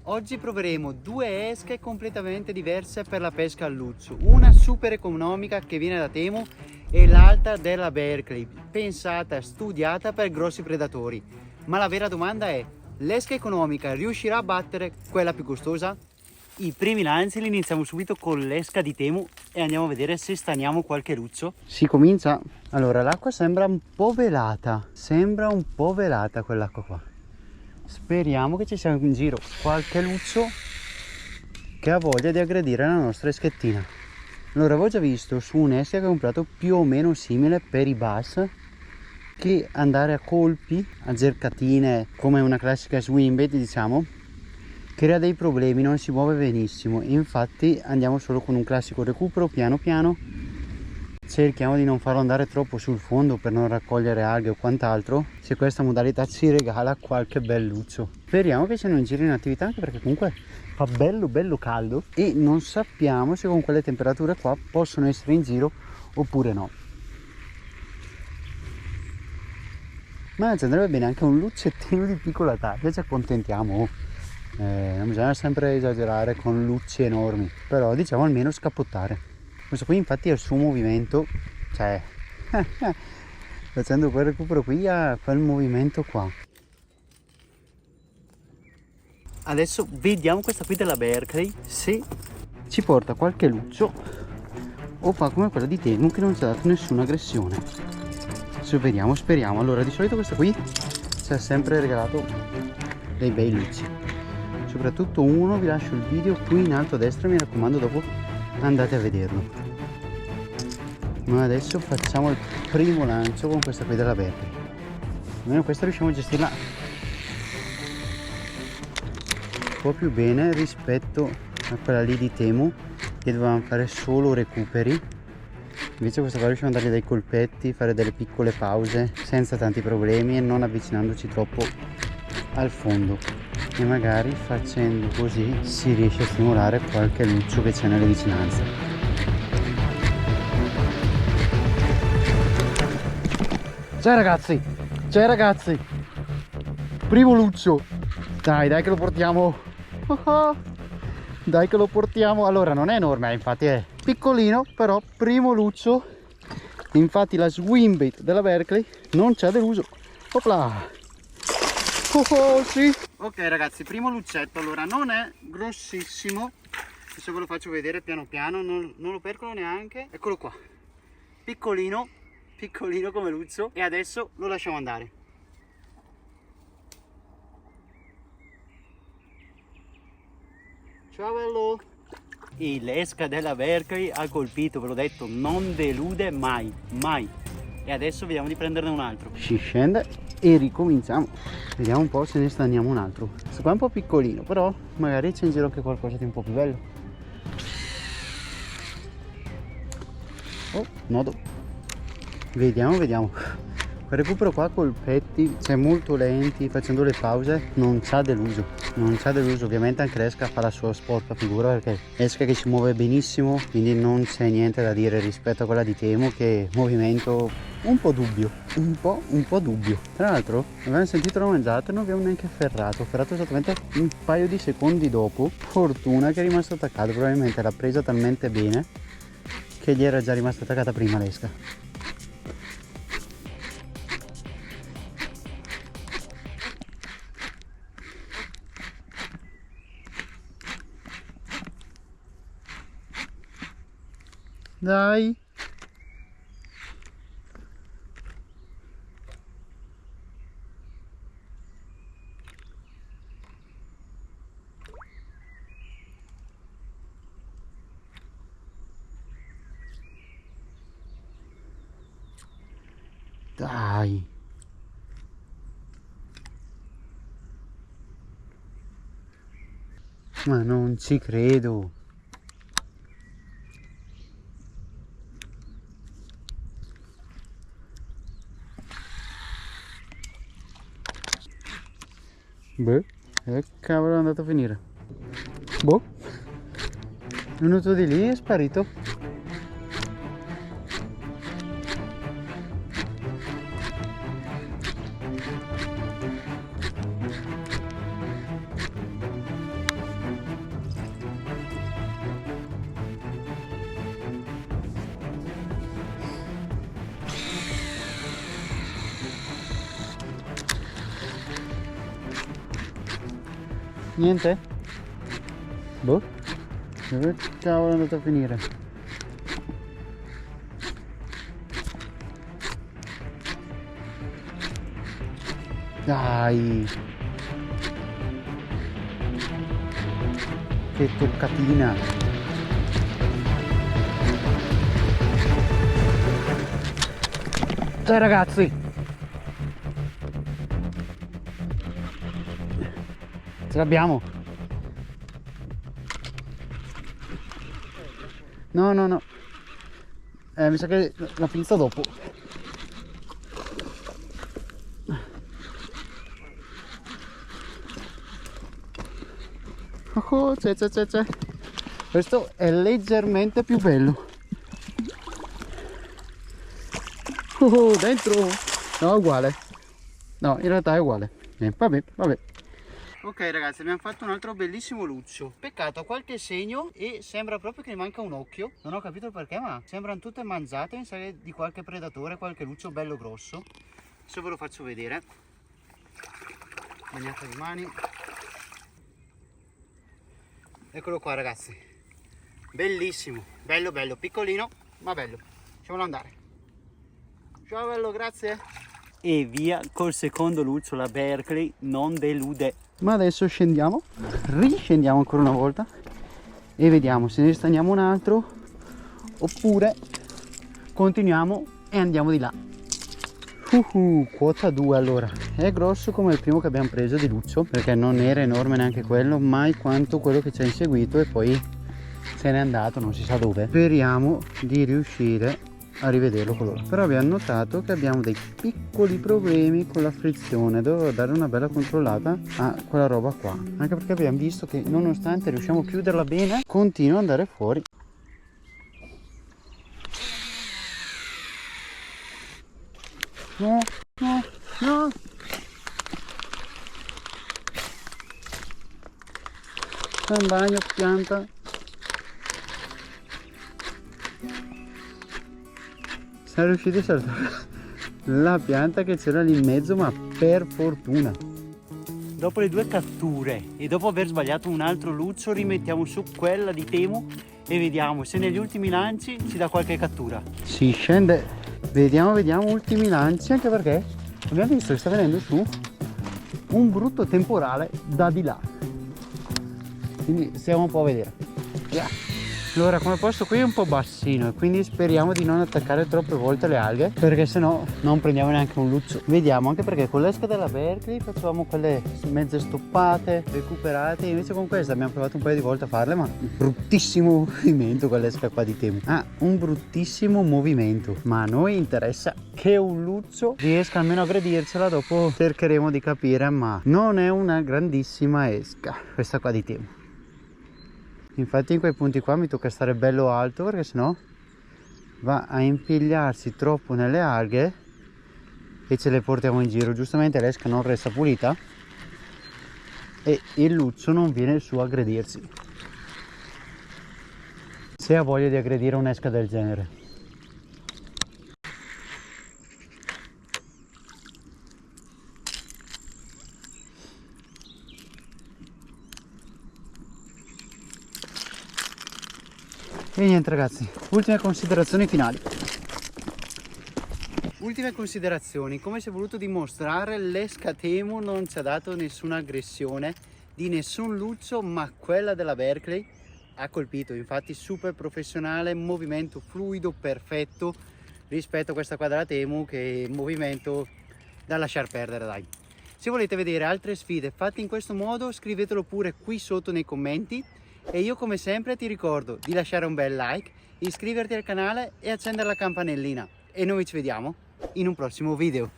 Oggi proveremo due esche completamente diverse per la pesca al luccio, una super economica che viene da Temu e l'altra della Berkley, pensata e studiata per grossi predatori. Ma la vera domanda è: l'esca economica riuscirà a battere quella più costosa? I primi lanci li iniziamo subito con l'esca di Temu e andiamo a vedere se staniamo qualche luccio. Si comincia. Allora, l'acqua sembra un po' velata, quell'acqua qua. Speriamo che ci sia in giro qualche luccio che ha voglia di aggredire la nostra eschettina. Allora, avevo già visto su un'esca che ho comprato più o meno simile per i bass, che andare a colpi, a cercatine, come una classica swimbait, diciamo, crea dei problemi, non si muove benissimo. Infatti andiamo solo con un classico recupero piano piano. Cerchiamo di non farlo andare troppo sul fondo per non raccogliere alghe o quant'altro, se questa modalità ci regala qualche bel luccio. Speriamo che siano in giro in attività, anche perché comunque fa bello caldo e non sappiamo se con quelle temperature qua possono essere in giro oppure no. Ma ci andrebbe bene anche un luccettino di piccola taglia, ci accontentiamo. Non bisogna sempre esagerare con lucci enormi, però diciamo almeno scappottare. Questo qui infatti è il suo movimento, cioè facendo quel recupero qui fa il movimento qua. Adesso vediamo questa qui della Berkley se ci porta qualche luccio o fa come quella di Temu che non ci ha dato nessuna aggressione. Adesso vediamo, speriamo. Allora, di solito questa qui ci ha sempre regalato dei bei lucci, soprattutto uno. Vi lascio il video qui in alto a destra, mi raccomando, dopo andate a vederlo. Ma adesso facciamo il primo lancio con questa qui della Berkley. Almeno questa riusciamo a gestirla un po' più bene rispetto a quella lì di Temu, che dovevamo fare solo recuperi. Invece questa qua riusciamo a dargli dei colpetti, fare delle piccole pause senza tanti problemi e non avvicinandoci troppo al fondo, e magari facendo così si riesce a stimolare qualche luccio che c'è nelle vicinanze. Ciao ragazzi, primo luccio, dai che lo portiamo, dai che lo portiamo. Allora, non è enorme, infatti è piccolino, però primo luccio. Infatti la swimbait della Berkley non ci ha deluso. Opla, sì. Ok ragazzi, primo luccetto. Allora, non è grossissimo, adesso ve lo faccio vedere piano piano, non lo percolo neanche. Eccolo qua, piccolino come luccio, e adesso lo lasciamo andare. Ciao bello. E l'esca della Berkley ha colpito, ve l'ho detto, non delude mai. E adesso vediamo di prenderne un altro. Si scende e ricominciamo. Vediamo un po' se ne staniamo un altro. Questo qua è un po' piccolino, però magari c'è in giro anche qualcosa di un po' più bello. Oh, nodo. Vediamo. Il recupero qua colpetti, cioè molto lenti, facendo le pause, non ci ha deluso. Ovviamente anche l'esca fa la sua sporca figura, perché esca che si muove benissimo, quindi non c'è niente da dire rispetto a quella di Temu, che movimento un po' dubbio. Tra l'altro abbiamo sentito la mangiata e non abbiamo neanche ferrato esattamente un paio di secondi dopo. Fortuna che è rimasto attaccato, probabilmente l'ha presa talmente bene che gli era già rimasta attaccata prima l'esca. Dai, dai. Ma non ci credo. Beh, che cavolo è andato a finire? Boh, è venuto di lì e è sparito. Niente? Boh? Dove cavolo è andato a finire? Dai! Che toccatina! Dai ragazzi! Ce l'abbiamo! No, no, no. Mi sa che la pinza dopo. Oh, c'è. Questo è leggermente più bello. Oh, dentro. No, uguale. No, in realtà è uguale. Vabbè. Ok ragazzi, abbiamo fatto un altro bellissimo luccio. Peccato, ha qualche segno e sembra proprio che ne manca un occhio. Non ho capito il perché, ma sembrano tutte mangiate. Mi sa che di qualche predatore, qualche luccio bello grosso. Adesso ve lo faccio vedere. Bagnata di mani. Eccolo qua ragazzi. Bellissimo, bello, piccolino, ma bello. Lasciamolo andare. Ciao bello, grazie. E via col secondo luccio, la Berkeley non delude. Ma adesso scendiamo, riscendiamo ancora una volta e vediamo se ne stagniamo un altro oppure continuiamo e andiamo di là. Quota 2 allora. È grosso come il primo che abbiamo preso di luccio, perché non era enorme neanche quello, mai quanto quello che ci ha inseguito e poi se n'è andato non si sa dove. Speriamo di riuscire a rivederlo coloro. Però abbiamo notato che abbiamo dei piccoli problemi con la frizione. Dovevo dare una bella controllata a quella roba qua, anche perché abbiamo visto che nonostante riusciamo a chiuderla bene continua ad andare fuori. No. Sta in bagno, pianta. Siamo riusciti a saltare la pianta che c'era lì in mezzo, ma per fortuna. Dopo le due catture e dopo aver sbagliato un altro luccio, rimettiamo su quella di Temu e vediamo se negli ultimi lanci ci dà qualche cattura. Si scende, vediamo ultimi lanci, anche perché abbiamo visto che sta venendo su un brutto temporale da di là, quindi stiamo un po' a vedere. Allora, come posto qui è un po' bassino e quindi speriamo di non attaccare troppe volte le alghe, perché sennò non prendiamo neanche un luccio. Vediamo, anche perché con l'esca della Berkeley facevamo quelle mezze stoppate, recuperate, invece con questa abbiamo provato un paio di volte a farle, ma bruttissimo movimento con l'esca qua di Temu. Un bruttissimo movimento, ma a noi interessa che un luccio riesca almeno a aggredircela. Dopo cercheremo di capire, ma non è una grandissima esca questa qua di Temu. Infatti in quei punti qua mi tocca stare bello alto, perché sennò va a impigliarsi troppo nelle alghe e ce le portiamo in giro. Giustamente l'esca non resta pulita e il luccio non viene su a aggredirsi, se ha voglia di aggredire un'esca del genere. E niente ragazzi, ultime considerazioni finali. Ultime considerazioni, come si è voluto dimostrare, l'esca Temu non ci ha dato nessuna aggressione di nessun luccio, ma quella della Berkeley ha colpito. Infatti super professionale, movimento fluido, perfetto, rispetto a questa qua della Temu che è movimento da lasciar perdere, dai. Se volete vedere altre sfide fatte in questo modo, scrivetelo pure qui sotto nei commenti. E io come sempre ti ricordo di lasciare un bel like, iscriverti al canale e accendere la campanellina. E noi ci vediamo in un prossimo video.